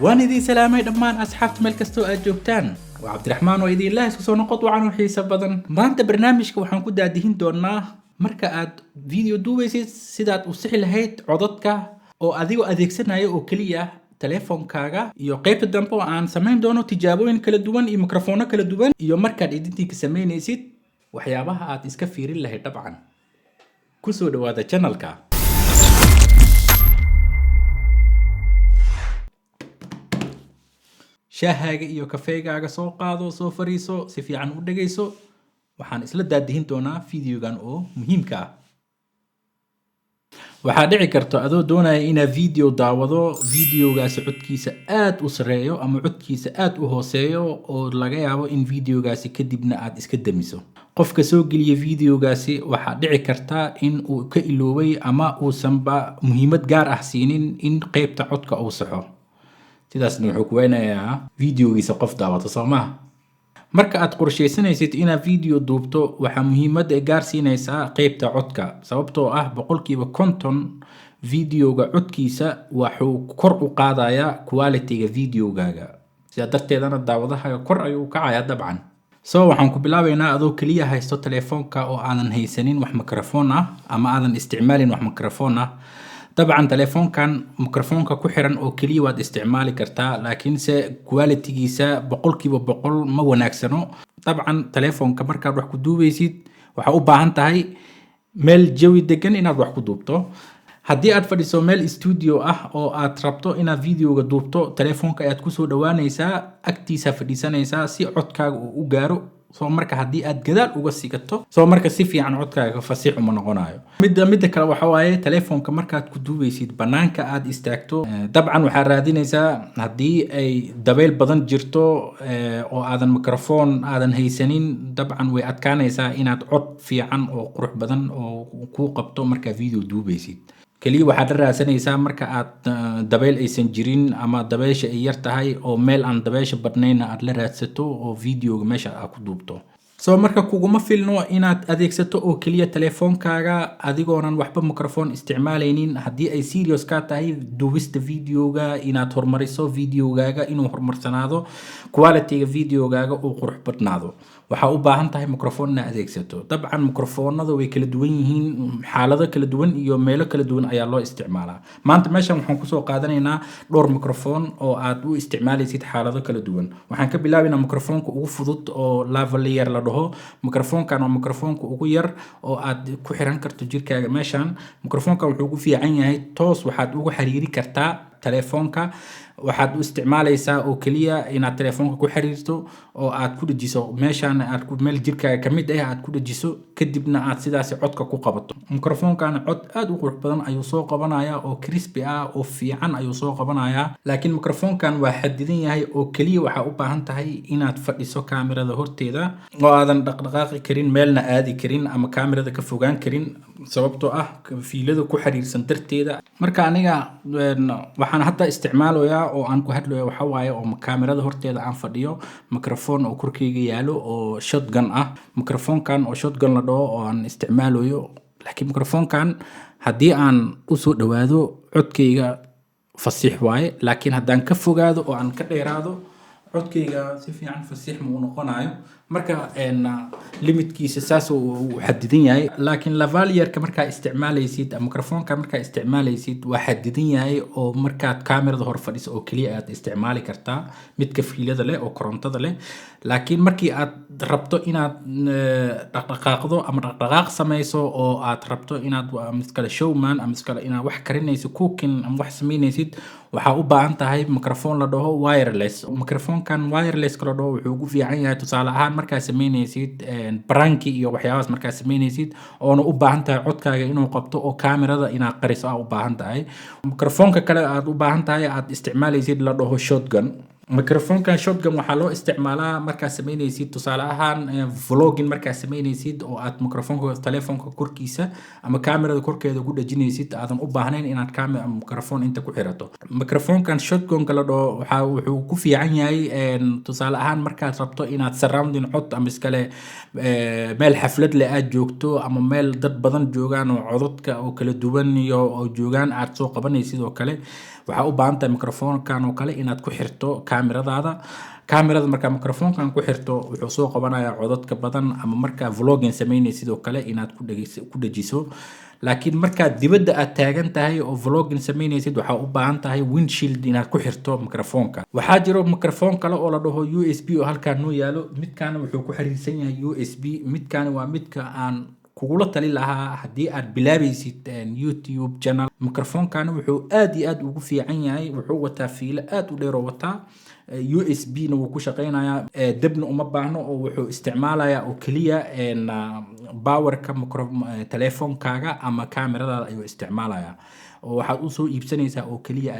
waan idin salaamay dhammaan asxaabta meel kastoo aad joogtaan. waa Cabdiraxmaan oo idin ilaahay isku soo noqod wacan xiisa badan. maanta barnaamijka waxaan ku daadihin doonaa marka aad video duubaysid sidaad u sixi lahayd codadka oo adigoo adeegsanaya oo kaliya telefoonkaaga iyo qaybta dambe oo aan samayn doono tijaabooyin kala duwan iyo mikrofoono kala duwan iyo markaad editing samaynaysid waxyaabaha aad iska fiirin lahayd dabcan. ku soo dhawaada channelka. shaahaaga iyo kafeegaaga soo qaado soo fariiso si fiican u dhageyso waxaan isla daadihin doonaa videogan oo muhiimka ah. waxaa dhici karta adoo doonaya inaad video daawado videogaasi codkiisa aad u sareeyo ama codkiisa aad u hooseeyo oo laga yaabo in videogaasi kadibna aad iska damiso. qofka soo geliya videogaasi waxaa dhici karta in uu ka iloobay ama uusanba muhiimad gaar ah siinin in qaybta codka uu saxo. sidaasna wuxuu ku weynayaa videogiisa qof daawato soo maaha. marka aad qorsheysanaysid inaad video duubto waxaa muhiimad gaar siinaysaa qaybta codka sababtoo ah 50% videoga codkiisa wuxuu kor u qaadayaa quality-ga videogaaga. sidaa darteedana daawadaha kor ayuu u kacayaa dabcan. waxaan ku bilaabaynaa adoo kaliya haysto telefoonka oo aadan haysanin wax mikrofon ah ama aadan isticmaalin wax mikrofon ah. طبعا تليفونكان ميكروفونك ku xiran oo kaliya waad isticmaali kartaa laakiin se quality-giisa 100% ma wanaagsano. طبعا تليفونka markaad wax ku duubaysid waxa u baahan tahay meel jawi degan inaad wax ku duubto. haddii aad fadhiso meel studio ah oo aad rabto inaad videoga duubto telefoonka ayaad ku soo dhawaanaysaa agtiisa fadhiisanaysaa si codkaaga uu u gaaro. marka haddii aad gadaal uga sigato marka si fiican codkaaga fasiix uma noqonayo. midda kale waxa waaye telefoonka markaad ku duubaysid banaanka aad istaagto dabcan waxaa raadinaysaa haddii ay dabeyl badan jirto oo aadan mikrofon aadan haysanin dabcan way adkaanaysaa inaad cod fiican oo qurux badan oo ku qabto markaa video duubaysid. kaliya waxaad raadsanaysaa marka aad dabeyl aysan jirin ama dabeysha ay yar tahay oo meel aan dabeysha badnayn aad la raadsato oo videoga meesha aad ku duubto. marka kuguma filno inaad adeegsato oo kaliya telefoonkaaga adigoonan waxba mikrofon isticmaalaynin. haddii ay serious ka tahay duubista videoga inaad horumariso videogaaga inuu horumarsanaado quality-ga videogaaga uu qurux badnaado waxaa u baahan tahay mikrofon inaad adeegsato. dabcan mikrofoonada way kala duwan yihiin xaalado kala duwan iyo meelo kala duwan ayaa loo isticmaalaa. maanta meeshan waxaan kusoo qaadanaynaa dhowr mikrofon oo aad u isticmaalaysid xaalado kala duwan. waxaan ka bilaabaynaa mikrofonka ugu fudud oo lavalier la dhaho. mikrofonkan waa mikrofonka ugu yar oo aad ku xiran karto jirkaaga meeshan. mikrofonkan wuxuu ugu fiican yahay toos waxaad ugu xiriiri kartaa telefoonka. waxaad u isticmaalaysaa oo kaliya inaad telefoonka ku xiriirto oo aad ku dhajiso meeshan aad ku meel jirkaaga kamid ah aad ku dhajiso kadibna aad sidaas codka ku qabato. mikrofonkan cod aad u qurux badan ayuu soo qabanayaa oo crispy ah oo fiican ayuu soo qabanayaa. laakiin mikrofonkan waa xadidan yahay oo kaliya waxa u baahan tahay inaad fadhiso kaamirada horteeda oo aadan dhaqdhaqaaqi karin meelna aadi karin ama kaamirada ka fogaan karin sababtoo ah fiilada ku xiriirsan darteeda. marka aniga waxaan hadda isticmaalayaa oo aan ku hadlayo waxa waaye oo kaamirada horteeda aan fadhiyo mikrofon oo korkeyga yaalo oo shotgun ah. mikrofonkan oo shotgun la dhaho oo aan isticmaalayo laakiin mikrofonkan haddii aan u soo dhawaado codkeyga fasiix waaye laakiin haddaan ka fogaado oo aan ka dheeraado codkeyga si fiican fasiix ma u noqonayo. marka limitkiisa saas uu xadidan yahay. laakiin lavalierka markaa isticmaalaysid mikrofonka markaa isticmaalaysid waa xadidan yahay oo markaad kaamirada hor fadhiso oo kaliya aad isticmaali kartaa midka fiilada leh oo korontada leh. laakiin markii aad rabto inaad dhaqdhaqaaqdo ama dhaqdhaqaaq samayso oo aad rabto inaad miskale showman ama miskale inaad wax karinayso cooking ama wax samaynaysid waxaa u baahan tahay mikrofon la dhaho wireless. mikrofonkan wireless la dhaho wuxuu ugu fiican yahay tusaale ahaan markaa samaynaysid pranki iyo waxyaabahaas markaa samaynaysid oona u baahan tahay codkaaga inuu qabto oo kaamirada inaad qariso u baahan tahay. mikrofonka kale aad u baahan tahay aad isticmaalaysid la dhaho shotgun. mikrofonkan shotgun waxaa loo isticmaalaa markaa samaynaysid tusaale ahaan vlogging markaa samaynaysid oo aad mikrofonka telefoonka korkiisa ama kaamirada korkeeda ku dhajinaysid aadan u baahnayn inaad mikrofon inta ku xirato. mikrofonkan shotgunka la dhaho wuxuu ku fiican yahay tusaale ahaan markaad rabto inaad surrounding cod ama iskale meel xaflad leh aad joogto ama meel dad badan joogaan oo codadka oo kala duwan iyo oo joogaan aad soo qabanaysid oo kale waxaa u baahan tahay microphone-kan oo kale inaad ku xirto kaamirada markaa microphone-kan ku xirto wuxuu soo qabanayaa codadka badan, ama markaa vlogging samaynaysid sidoo kale inaad ku dhajiso. laakiin markaad dibadda aad taagan tahay oo vlogging samaynaysid waxaa u baahan tahay windshield inaad ku xirto microphone-ka. waxaa jiro microphone kale oo la dhaho USB oo halkaan noo yaalo, midkaana wuxuu ku xiriirsan yahay USB. midkaani waa midka aan kugula tali lahaa haddii aad bilaabaysid YouTube channel. microphone-kaana wuxuu aad iyo aad ugu fiican yahay, wuxuu wataa fiilo aad u dheer oo wataa USB-na wuu ku shaqaynayaa, dabna uma baahno, oo wuxuu isticmaalayaa oo keliya powerka telefonkaaga ama kaamiradaada ayuu isticmaalayaa. oo waxaad usoo iibsanaysaa oo keliya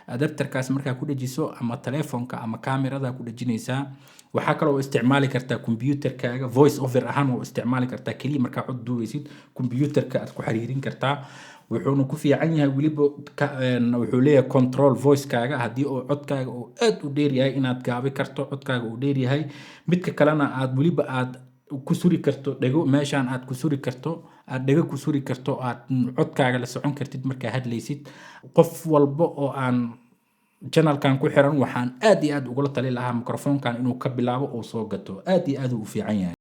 adapterkaas markaa ku dhajiso ama telefonka ama kaamirada ku dhajinaysaa. waxaa kaloo isticmaali kartaa computerkaaga, voice over ahaan oo isticmaali kartaa keliya markaa cod duubaysid computerka aad ku xiriirin kartaa. wuxuuna ku fiican yahay weliba wuxuu leeyahay control voice-kaaga haddii oo codkaaga uu aad u dheer yahay inaad gaabi karto, codkaaga uu dheer yahay. midka kalena aad weliba aad ku suri karto dhego, meeshaan aad ku suri karto, aad dhego ku suri karto, aad codkaaga la socon kartid markaa hadlaysid. qof walba oo aan channelkan ku xiran waxaan aad iyo aad ugula tali lahaa microphone-kan inuu ka bilaabo oo soo gato. aad iyo aad u fiican yahay.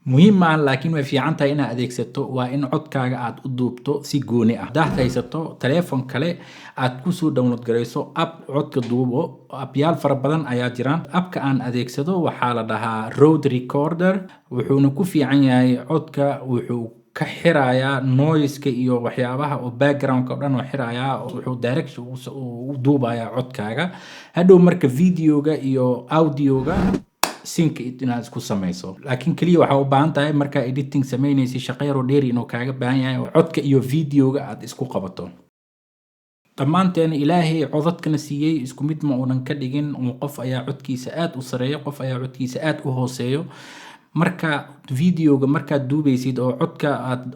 muhiim ma aha, laakiin way fiican tahay inaad adeegsato waa in codkaaga aad u duubto si gooni ah. haddaad haysato telefoon kale aad kusoo download garayso app codka duubo, appyaal fara badan ayaa jiraan. appka aan adeegsado waxaa la dhahaa Rode Recorder. wuxuuna ku fiican yahay codka, wuxuu ka xirayaa noise-ka iyo waxyaabaha oo background-ka oo dhan oo xirayaa, wuxuu direction u duubayaa codkaaga. hadhow marka videoga iyo audioga sync inaad isku samayso. laakiin kaliya waxaa u baahan tahay markaa editing samaynaysid shaqo yar oo dheeri inuu kaaga baahan yahay codka iyo videoga aad isku qabato. dhammaanteen ilaahay codadkana siiyey isku mid ma uunan ka dhigin. qof ayaa codkiisa aad u sareeyo, qof ayaa codkiisa aad u hooseeyo. marka videoga markaad duubaysid oo codka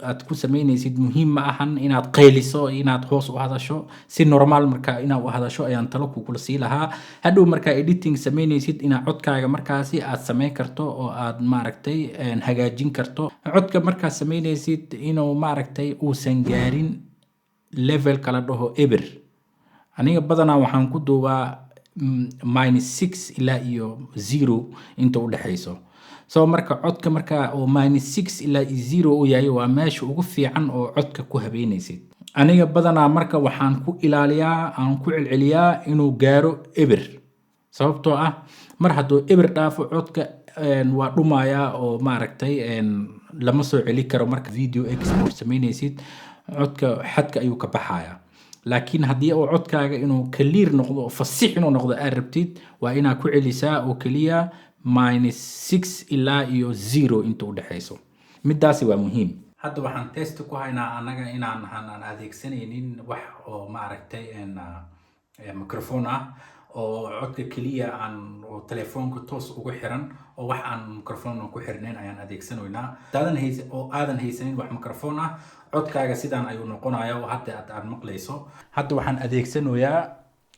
aad ku samaynaysid muhiim ma ahan inaad qayliso, inaad hoos u hadasho. si normal marka inaad u hadasho ayaan talo kugula sii lahaa. hadhow markaa editing samaynaysid inaad codkaaga markaasi aad samayn karto oo aad maaragtay hagaajin karto. codka markaad samaynaysid inuu maaragtay uusan gaarin level kala dhaho eber. aniga badanaa waxaan ku duubaa -6 ilaa iyo 0 inta u dhaxayso. so marka codka marka oo -6 ilaa 0 uu yahay waa meesha ugu fiican oo codka ku habeynaysid. aniga badanaa marka waxaan ku ilaaliyaa, aan ku celceliyaa inuu gaaro eber. sababtoo ah mar hadduu eber dhaafo codka waa dhumayaa oo maaragtay lama soo celi karo. marka video export samaynaysid codka xadka ayuu ka baxayaa. laakiin haddii oo codkaaga inuu clear noqdo oo fasiix inuu noqdo aad rabtid, waa inaad ku celisaa oo keliya -6 ilaa iyo 0 inta u dhaxayso. midaasi waa muhiim. hadda waxaan test ku haynaa anaga inaan adeegsanaynin wax oo maaragtay microphone ah oo codka keliya aan oo telefoonka toos ugu xiran, oo wax aan microphone ku xirnayn ayaan adeegsanaynaa. aadan haysanin wax microphone ah, codkaaga sidaan ayuu noqonayaa oo hadda aad maqlayso. hadda waxaan adeegsanayaa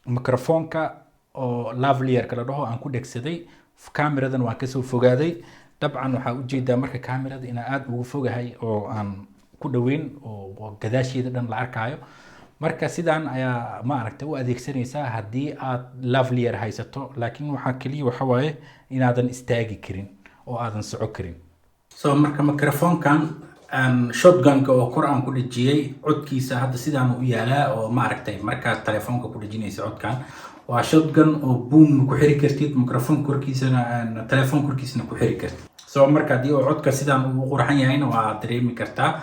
microphone-ka oo lavalier kala dhaho aan ku dhegsaday. kaamiradan waan kasoo fogaaday. dabcan waxaa ujeedaa marka kaamirada inaan aad ugu fogahay oo aan ku dhaweyn oo gadaasheeda dhan la arkayo. marka sidaan ayaa maaragtay u adeegsanaysaa haddii aad lavalier haysato. laakiin waxaa keliya waxa waaye inaadan istaagi karin oo aadan soco karin. so marka microphone-kan shotgun-ka oo kor aan ku dhajiyey codkiisa hadda sidaan u yaalaa oo maaragtay markaad telefoonka ku dhajinaysa codkan waa shotgun oo boom ku xiri kartid, microphone korkiisana telefoon korkiisana ku xiri kartid. so marka haddii oo codka sidaan uu qurxan yahayna waa dareemi kartaa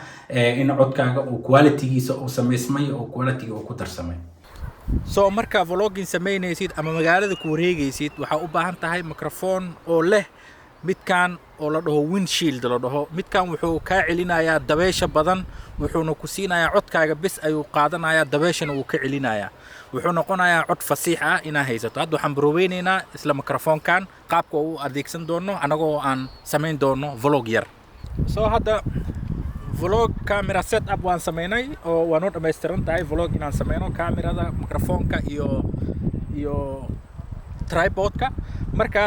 in codkaaga uu quality-giisa uu samaysmay oo quality-ga uu ku darsamay. so marka vlogging samaynaysid ama magaalada ku wareegaysid waxaa u baahan tahay microphone oo leh midkan oo la dhaho windshield la dhaho. midkan wuxuu kaa celinayaa dabeesha badan, wuxuuna ku siinayaa codkaaga bis ayuu qaadanayaa, dabeeshana wuu ka celinayaa. wuxuu noqonayaa cod fasiix ah inaad haysato. hadda waxaan baroweynaynaa isla microphone-kan qaabka uu adeegsan doono anagoo aan samayn doono vlog yar. so hadda vlog camera setup waan samaynay oo waa noo dhammaystiran tahay vlog inaan samayno kaamirada, microphone-ka iyo tripod-ka. marka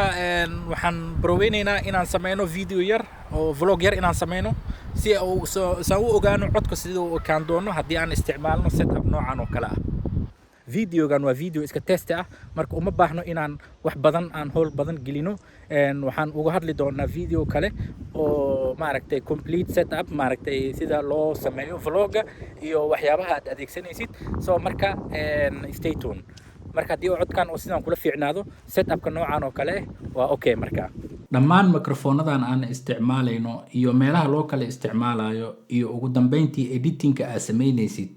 waxaan baroweynaynaa inaan samayno video yar oo vlog yar inaan samayno si aan u ogaano codka siduu u ekaan doono haddii aan isticmaalno setup noocan oo kale ah. videogan waa video iska test ah marka uma baahno inaan wax badan aan howl badan gelino waxaan uga hadli doonaa video kale oo maaragtay complete setup maaragtay sida loo sameeyo vlogga iyo waxyaabaha aad adeegsanaysid so marka stay tuned marka haddii codkan oo sidaan kula fiicnaado setupka noocan oo kale waa okay marka dhammaan mikrofonadan aan isticmaalayno iyo meelaha loo kala isticmaalayo iyo ugu dambeyntii editingka aad samaynaysid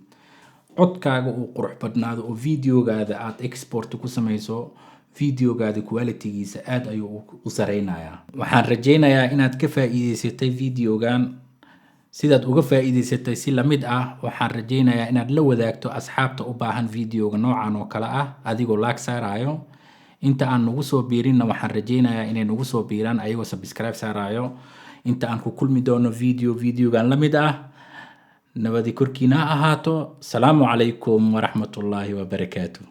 codkaaga uu qurux badnaado oo videogaada aad export ku samayso videogaada qualitygiisa aad ayuu u sareynayaa waxaan rajaynayaa inaad ka faa'iideysatay videogan sidaad uga faa'iideysatay si la mid ah waxaan rajaynayaa inaad la wadaagto asxaabta u baahan videoga noocan oo kale ah adigoo like saarayo inta aan nagu soo biirinna waxaan rajaynayaa inay nagu soo biiraan ayagoo subscribe saarayo inta aan ku kulmi doono videogan la mid ah nabadi korkiina ha ahaato salaamu calaykum waraxmatullaahi wabarakaatuh